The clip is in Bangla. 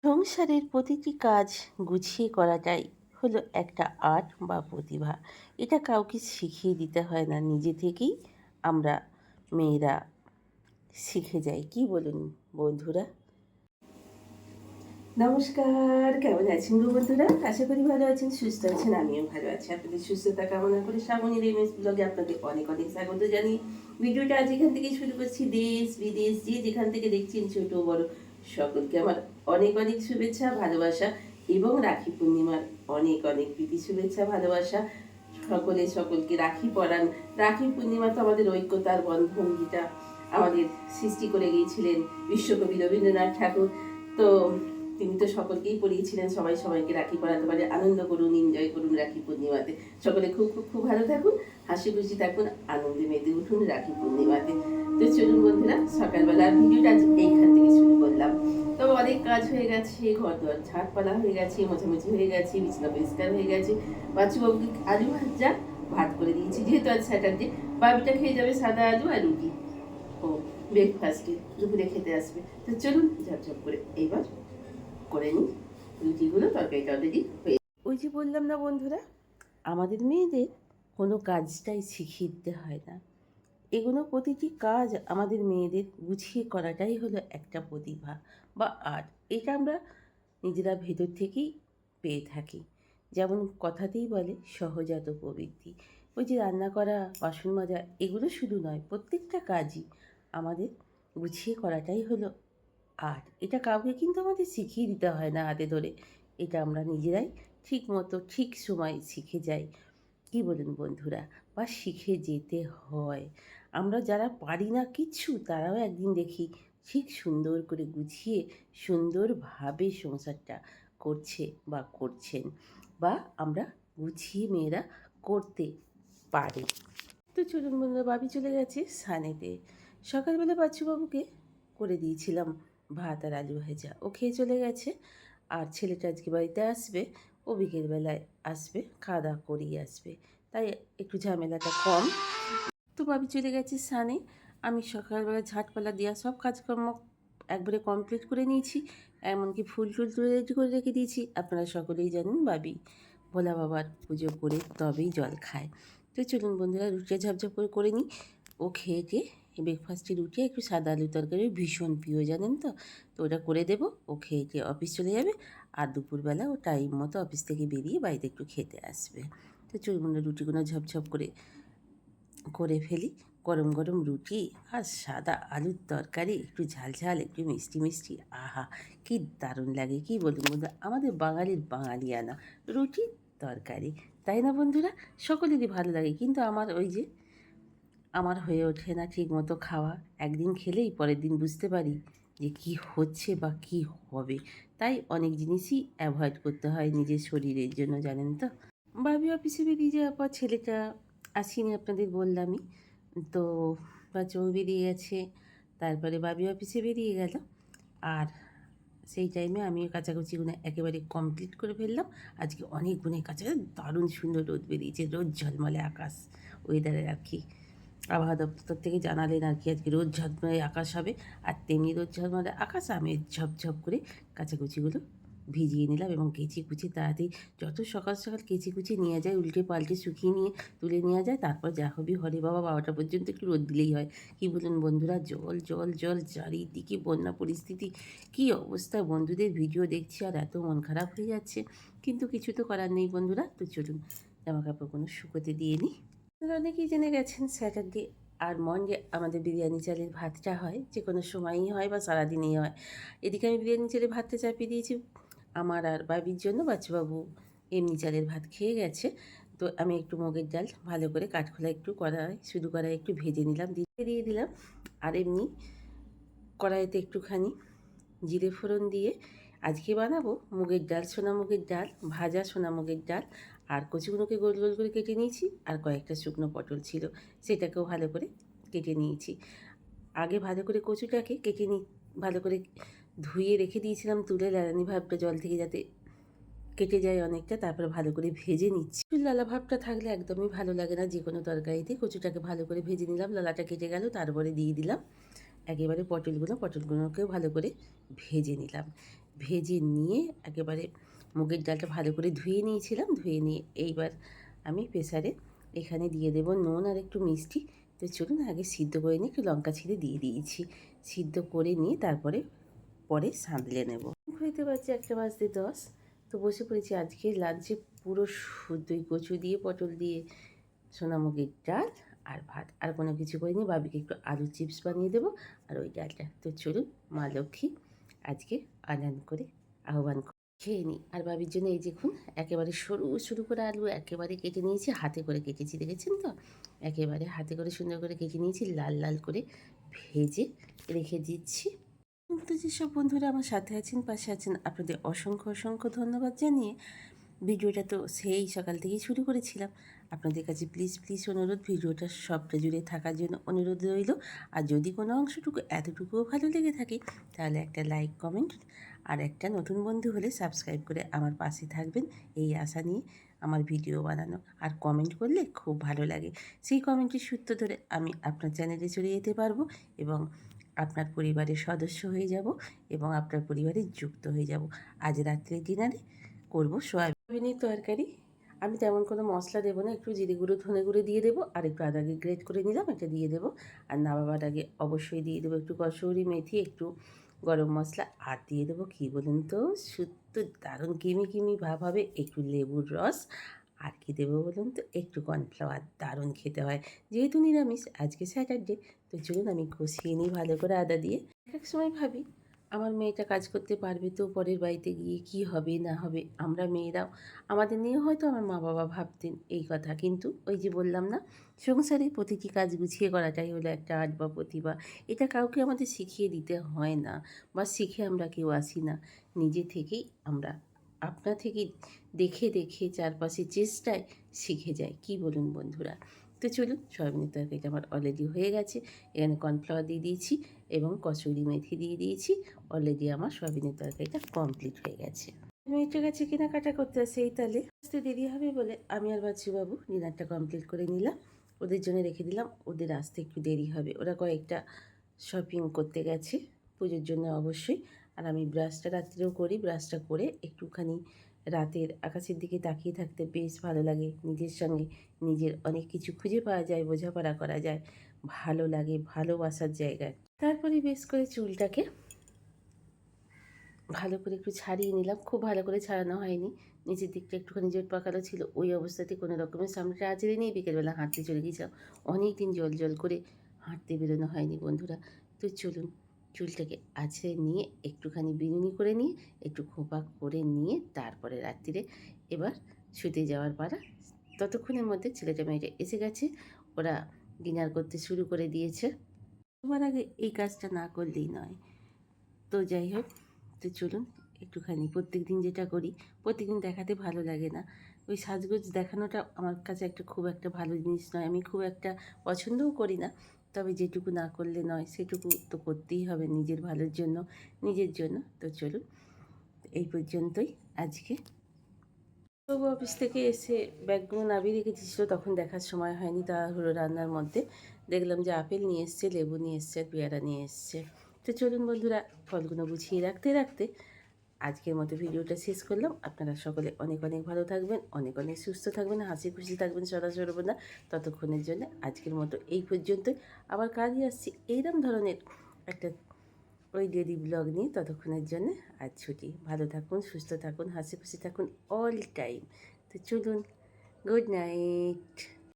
সংসারের প্রতিটি কাজ গুছিয়ে করাটাই হলো একটা আর্ট বা প্রতিভা। এটা কাউকে শিখিয়ে দিতে হয় না, নিজে থেকেই আমরা মেয়েরা শিখে যাই। কি বলুন বন্ধুরা? নমস্কার, কেমন আছেন গো বন্ধুরা? আশা করি ভালো আছেন, সুস্থ আছেন। আমিও ভালো আছি। আপনাদের সুস্থতা কামনা করে শ্রাবণীর এমএস ব্লগে আপনাদের অনেক অনেক স্বাগত জানি। ভিডিওটা আজ এখান থেকে শুরু করছি। দেশ বিদেশ যে যেখান থেকে দেখছেন, ছোট বড় সকলকে আমার অনেক অনেক শুভেচ্ছা, ভালোবাসা এবং রাখি পূর্ণিমার অনেক অনেক প্রীতি, শুভেচ্ছা, ভালোবাসা। সকলে সকলকে রাখি পরান। রাখি পূর্ণিমা তো আমাদের ঐক্যতার বন্ধন, যেটা আমাদের সৃষ্টি করে গিয়েছিলেন বিশ্বকবি রবীন্দ্রনাথ ঠাকুর। তো তিনি তো সকলকেই পড়িয়েছিলেন সবাই সবাইকে রাখি পরাতে পারে। আনন্দ করুন, এনজয় করুন রাখি পূর্ণিমাতে। সকলে খুব খুব খুব ভালো থাকুন, হাসি খুশি থাকুন, আনন্দে মেতে উঠুন রাখি পূর্ণিমাতে। তো চলুন বন্ধুরা, সকালবেলার ভিডিওটা আজ এইখান থেকে শুরু করলাম। তো অনেক কাজ হয়ে গেছে, ঘর দোয়ার ঝাড়পালা হয়ে গেছে, মোছামুছি হয়ে গেছে, বিছানা পরিষ্কার হয়ে গেছে। বাচ্চুবাবুকে আলু ভাজা ভাত করে দিয়েছি, যেহেতু আজ স্যাটারডে। বাবিটা খেয়ে যাবে সাদা আলু আর রুটি, ও ব্রেকফাস্টে দুপুরে খেতে আসবে। তো চলুন ঝপঝপ করে এইবার করে নিই রুটিগুলো। তরকারিটা অলরেডি হয়ে, ওই যে বললাম না বন্ধুরা, আমাদের মেয়েদের কোনো কাজটাই শিখিয়ে দিতে হয় না। এগুলো প্রতিটি কাজ আমাদের মেয়েদের গুছিয়ে করাটাই হলো একটা প্রতিভা বা আর্ট। এটা আমরা নিজেরা ভেতর থেকেই পেয়ে থাকি। যেমন কথাতেই বলে সহজাত প্রবৃত্তি। ওই যে রান্না করা, বাসন মাজা, এগুলো শুধু নয়, প্রত্যেকটা কাজই আমাদের গুছিয়ে করাটাই হলো আর্ট। এটা কাউকে কিন্তু আমাদের শিখিয়ে দিতে হয় না হাতে ধরে। এটা আমরা নিজেরাই ঠিক মতো ঠিক সময় শিখে যাই। কি বলুন বন্ধুরা? বা শিখে যেতে হয়। আমরা যারা পারি না কিচ্ছু, তারাও একদিন দেখি ঠিক সুন্দর করে গুছিয়ে সুন্দরভাবে সংসারটা করছে বা করছেন, বা আমরা গুছিয়ে মেয়েরা করতে পারি। তো চলুন বন্ধুরা, বাবি চলে গেছে সানেতে। সকালবেলা বাচ্চুবাবুকে করে দিয়েছিলাম ভাত আর আলু ভাজা, ও খেয়ে চলে গেছে। আর ছেলেটা আজকে বাড়িতে আসবে, ও বিকেলবেলায় আসবে, খাওয়া দাওয়া করিয়ে আসবে, তাই একটু ঝামেলাটা কম। তো বাবি চলে গেছে স্নানে। আমি সকালবেলা ঝাঁটপালা দেওয়া সব কাজকর্ম একবারে কমপ্লিট করে নিয়েছি। এমনকি ফুল টুল তুলে রেডি করে রেখে দিয়েছি। আপনারা সকলেই জানেন বাবি ভোলা বাবার পুজো করে তবেই জল খায়। তো চলুন বন্ধুরা, রুটিটা ঝপঝপ করে করে নিই। ও খেয়ে টেয়ে ব্রেকফাস্টে রুটি একটু সাদা আলু তরকারি ভীষণ প্রিয়, জানেন তো। তো ওটা করে দেবো, ও খেয়ে টেয়ে অফিস চলে যাবে। আর দুপুরবেলা ও টাইম মতো অফিস থেকে বেরিয়ে বাড়িতে একটু খেতে আসবে। তো চলুন রুটিগুলো ঝপঝপ করে করে ফেলি। গরম গরম রুটি আর সাদা আলুর তরকারি, একটু ঝাল ঝাল, একটু মিষ্টি মিষ্টি, আহা কি দারুণ লাগে! কি বলুন বন্ধুরা, আমাদের বাঙালির বাঙালিয়ানা রুটি তরকারি, তাই না বন্ধুরা? সকলেরই ভালো লাগে, কিন্তু আমার হয়ে ওঠে না ঠিক মতো খাওয়া। একদিন খেলেই পরের দিন বুঝতে পারি যে কি হচ্ছে বা কি হবে। তাই অনেক জিনিসই অ্যাভয়েড করতে হয় নিজের শরীরের জন্য, জানেন তো। ভাবি অফিসে বেরিয়ে যাওয়ার পর ছেলেটা আসেনি, আপনাদের বললামই তো। বাচ্চাও বেরিয়ে গেছে, তারপরে ভাবি অফিসে বেরিয়ে গেল। আর সেই টাইমে আমিও কাচাকুচিগুলো একেবারে কমপ্লিট করে ফেললাম। আজকে অনেক গুণে কাঁচা, দারুণ সুন্দর রোদ বেরিয়েছে, রোদ ঝলমলে আকাশ ওয়েদারের আর কি। আবহাওয়া দপ্তর থেকে জানালেন আর কি আজকে রোদ ঝলমলে আকাশ হবে। আর তেমনি রোদ ঝলমলে আকাশ, আমি ঝপঝপ করে কাচাকুচিগুলো ভিজিয়ে নিলাম এবং কেচি কুচি তাড়াতাড়ি যত সকাল সকাল কেচি কুচি নিয়ে যায়, উল্টে পাল্টে শুকিয়ে নিয়ে তুলে নেওয়া যায়, তারপর যা হবে হরে বাবা, 12টা পর্যন্ত একটু রোদ দিলেই হয়। কি বলুন বন্ধুরা, জল জল জল, চারিদিকে বন্যা পরিস্থিতি, কি অবস্থা! বন্ধুদের ভিডিও দেখছি আর এত মন খারাপ হয়ে যাচ্ছে, কিন্তু কিছু তো করার নেই বন্ধুরা। তো চলুন জামা কাপড়গুলো শুকোতে দিয়ে নিই। আপনারা অনেকেই জেনে গেছেন স্যাটারডে আর মন্ডে আমাদের বিরিয়ানি চালের ভাতটা হয়, যে কোনো সময়ই হয় বা সারাদিনই হয়। এদিকে আমি বিরিয়ানি চালের ভাতটা চাপিয়ে দিয়েছি আমার আর বাবির জন্য। বাচ্চাবাবু এমনি চালের ভাত খেয়ে গেছে। তো আমি একটু মুগের ডাল ভালো করে কাঠখোলা একটু শুধু কড়াই একটু ভেজে নিলাম, দিয়ে দিলাম। আর এমনি কড়াইতে একটুখানি জিরে ফোড়ন দিয়ে আজকে বানাবো মুগের ডাল, সোনা মুগের ডাল, ভাজা সোনা মুগের ডাল। আর কচুগুলোকে গোল গোল করে কেটে নিয়েছি, আর কয়েকটা শুকনো পটল ছিল, সেটাকেও ভালো করে কেটে নিয়েছি। আগে ভালো করে কচুটাকে ভালো করে ধুয়ে রেখে দিয়েছিলাম, তুলে লালানি ভাবটা জল থেকে যাতে কেটে যায় অনেকটা, তারপরে ভালো করে ভেজে নিচ্ছি। লালা ভাবটা থাকলে একদমই ভালো লাগে না যে কোনো তরকারিতে। কচুটাকে ভালো করে ভেজে নিলাম, লালাটা কেটে গেল, তারপরে দিয়ে দিলাম একেবারে পটলগুলোকেও ভালো করে ভেজে নিলাম। ভেজে নিয়ে একেবারে মুগের ডালটা ভালো করে ধুয়ে নিয়েছিলাম। ধুয়ে নিয়ে এইবার আমি প্রেসারে এখানে দিয়ে দেবো নুন আর একটু মিষ্টি। তো চলুন আগে সিদ্ধ করে নিয়ে একটু লঙ্কা ছিঁড়ে দিয়ে দিয়েছি। সিদ্ধ করে নিয়ে তারপরে পরে সাঁতলে নেব। হইতে পারছি 1:10। তো বসে পড়েছি আজকে লাঞ্চে পুরো শুধুই কচু দিয়ে পটল দিয়ে সোনামুগের ডাল আর ভাত, আর কোনো কিছু করিনি। বাবিকে একটু আলু চিপস বানিয়ে দেবো আর ওই ডালটা। তো চলুন মা লক্ষ্মী আজকে আনন্দ করে আহ্বান করে খেয়ে নিই। আর বাবির জন্য এই দেখুন একেবারে সরু সরু করে আলু একেবারে কেটে নিয়েছি, হাতে করে কেটেছি, দেখেছেন তো? একেবারে হাতে করে সুন্দর করে কেটে নিয়েছি, লাল লাল করে ভেজে রেখে দিচ্ছি। তো যেসব বন্ধুরা আমার সাথে আছেন, পাশে আছেন, আপনাদের অসংখ্য অসংখ্য ধন্যবাদ জানিয়ে ভিডিওটা তো সেই সকাল থেকেই শুরু করেছিলাম। আপনাদের কাছে প্লিজ প্লিজ অনুরোধ, ভিডিওটা সবটা জুড়ে থাকার জন্য অনুরোধ রইল। আর যদি কোনো অংশটুকু এতটুকুও ভালো লেগে থাকে তাহলে একটা লাইক কমেন্ট, আর একটা নতুন বন্ধু হলে সাবস্ক্রাইব করে আমার পাশে থাকবেন, এই আশা নিয়ে আমার ভিডিও বানানো। আর কমেন্ট করলে খুব ভালো লাগে, সেই কমেন্টের সূত্র ধরে আমি আপনার চ্যানেলে চলে যেতে পারবো এবং আপনার পরিবারের সদস্য হয়ে যাব এবং আপনার পরিবারে যুক্ত হয়ে যাব। আজ রাত্রে ডিনারে করব সয়াবিনের তরকারি। আমি তেমন কোনো মশলা দেবো না, একটু জিরে গুঁড়ো ধনে গুঁড়ো দিয়ে দেবো আর একটু আদাকে গ্রেট করে নিলাম, এটা দিয়ে দেবো। আর নামাবার আগে অবশ্যই দিয়ে দেবো একটু কসুরি মেথি, একটু গরম মশলা, আর দিয়ে দেবো কী বলুন তো, শুদ্ধ দারুণ কিমি কিমি ভাব হবে, একটু লেবুর রস। আর কী দেবো বলুন তো, একটু কর্নফ্লাওয়ার, দারুণ খেতে হয়। যেহেতু নিরামিষ, আজকে স্যাটারডে, তো চলুন আমি কষিয়ে নিই ভালো করে আদা দিয়ে। এক সময় ভাবি আমার মেয়েটা কাজ করতে পারবে তো, পরের বাড়িতে গিয়ে কি হবে না হবে। আমরা মেয়েরাও, আমাদের নিয়ে হয়তো আমার মা বাবা ভাবতেন এই কথা, কিন্তু ওই যে বললাম না, সংসারে প্রতিটি কাজ গুছিয়ে করাটাই হলো একটা আর্ট বা প্রতিভা। এটা কাউকে আমাদের শিখিয়ে দিতে হয় না, বা শিখে আমরা কেউ আসি না, নিজে থেকেই আমরা আপনা থেকেই দেখে দেখে চারপাশে চেষ্টায় শিখে যাই। কি বলুন বন্ধুরা? তো চলুন, সয়াবিনের তরকারিটা আমার অলরেডি হয়ে গেছে। এখানে কর্নফ্লাওয়ার দিয়ে দিয়েছি এবং কসুরি মেথি দিয়ে দিয়েছি। অলরেডি আমার সয়াবিনের তরকারিটা কমপ্লিট হয়ে গেছে। মেয়েটার কাছে কেনাকাটা করতে আসে, এই তাহলে আসতে দেরি হবে বলে আমি আর বাচ্চুবাবু ডিনারটা কমপ্লিট করে নিলাম, ওদের জন্য রেখে দিলাম। ওদের আসতে একটু দেরি হবে, ওরা কয়েকটা শপিং করতে গেছে পুজোর জন্য অবশ্যই। আর আমি ব্রাশটা রাত্রেও করি, ব্রাশটা করে একটুখানি রাতের আকাশের দিকে তাকিয়ে থাকতে বেশ ভালো লাগে। নিজের সঙ্গে নিজের অনেক কিছু খুঁজে পাওয়া যায়, বোঝাপড়া করা যায়, ভালো লাগে, ভালোবাসার জায়গায়। তারপরে বেশ করে চুলটাকে ভালো করে একটু ছাড়িয়ে নিলাম, খুব ভালো করে ছাড়ানো হয়নি, নিচের দিকটা একটুখানি জোট পাকালো ছিল, ওই অবস্থাতে কোনো রকমের সামনেটা আঁচড়ে নিয়ে বিকেলবেলা হাঁটতে চলে গেছিলাম। অনেক দিন জল জল করে হাঁটতে বেরোনো হয়নি বন্ধুরা। তো চলুন চুলটাকে আঁচড়ে নিয়ে একটুখানি বিনুনি করে নিয়ে একটু খোঁপা করে নিয়ে তারপরে রাত্রিরে এবার শুতে যাওয়ার পালা। ততক্ষণের মধ্যে ছেলেটা মেয়েটা এসে গেছে, ওরা ডিনার করতে শুরু করে দিয়েছে। সবার আগে এই কাজটা না করলেই নয়। তো যাই হোক, তো চলুন একটুখানি প্রত্যেক দিন যেটা করি, প্রত্যেকদিন দেখাতে ভালো লাগে না, ওই সাজগোজ দেখানোটা আমার কাছে একটা খুব একটা ভালো জিনিস নয়, আমি খুব একটা পছন্দও করি না। তবে যেটুকু না করলে নয় সেটুকু তো করতেই হবে নিজের ভালোর জন্য, নিজের জন্য। তো চলুন এই পর্যন্তই আজকে। তবু অফিস থেকে এসে ব্যাগগুলো নামিয়ে রেখেছিল, তখন দেখার সময় হয়নি, তা হলো রান্নার মধ্যে দেখলাম যে আপেল নিয়ে এসছে, লেবু নিয়ে এসছে, আর পেয়ারা নিয়ে এসছে। তো চলুন বন্ধুরা, ফলগুলো গুছিয়ে রাখতে রাখতে আজকের মতো ভিডিওটা শেষ করলাম। আপনারা সকলে অনেক অনেক ভালো থাকবেন, অনেক অনেক সুস্থ থাকবেন, হাসি খুশি থাকবেন সদা সর্বদা। ততক্ষণের জন্য আজকের মতো এই পর্যন্তই। আবার কাজই আসছি এইরকম ধরনের একটা ওই ডেলি ব্লগ নিয়ে। ততক্ষণের জন্য আজ ছুটি। ভালো থাকুন, সুস্থ থাকুন, হাসি খুশি থাকুন অল টাইম। তো চলুন, গুড নাইট।